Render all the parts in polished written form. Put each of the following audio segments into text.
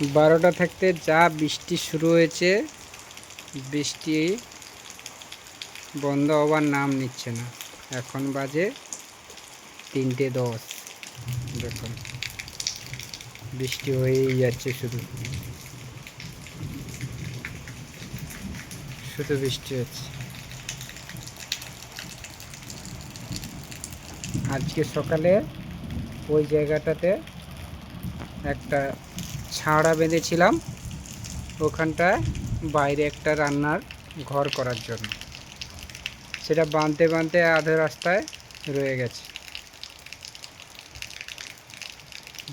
12টা থাকতে যা বৃষ্টি শুরু হয়েছে, বৃষ্টি বন্ধ হওয়ার নাম নিচ্ছে না। এখন বাজে 3:10। দেখুন বৃষ্টি হয়েই যাচ্ছে, শুধু শুধু বৃষ্টি হচ্ছে। আজকে সকালে ওই জায়গাটাতে একটা ছাড়া বেঁধেছিলাম, ওখানটায় বাইরে একটা রান্নার ঘর করার জন্য। সেটা বাঁধতে বাঁধতে আধা রাস্তায় রয়ে গেছে।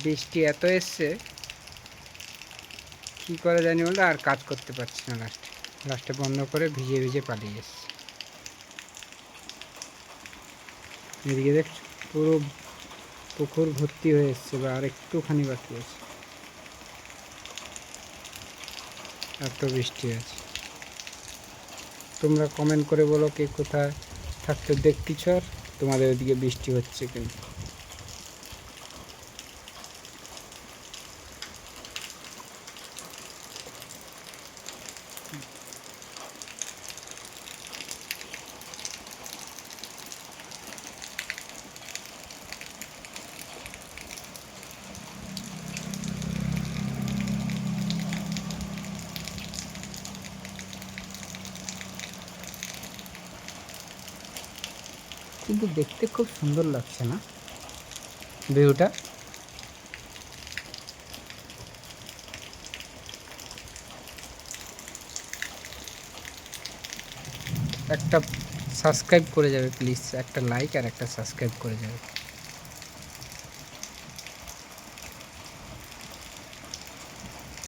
বৃষ্টি এত এসছে, কী করে জানি বলে আর কাজ করতে পারছি না। লাস্টে বন্ধ করে ভিজে ভিজে পালিয়ে এসছি। এদিকে দেখছো পুরো পুকুর ভর্তি হয়ে এসছে, বা আর একটুখানি বাকি আছে, এত বৃষ্টি আছে। তোমরা কমেন্ট করে বলো কে কোথায় থাকতে দেখতেছ, আর তোমাদের ওদিকে বৃষ্টি হচ্ছে কিন্তু। কিন্তু দেখতে খুব সুন্দর লাগছে না ভিউটা? একটা সাবস্ক্রাইব করে যাবে প্লিজ, একটা লাইক আর একটা সাবস্ক্রাইব করে যাবে।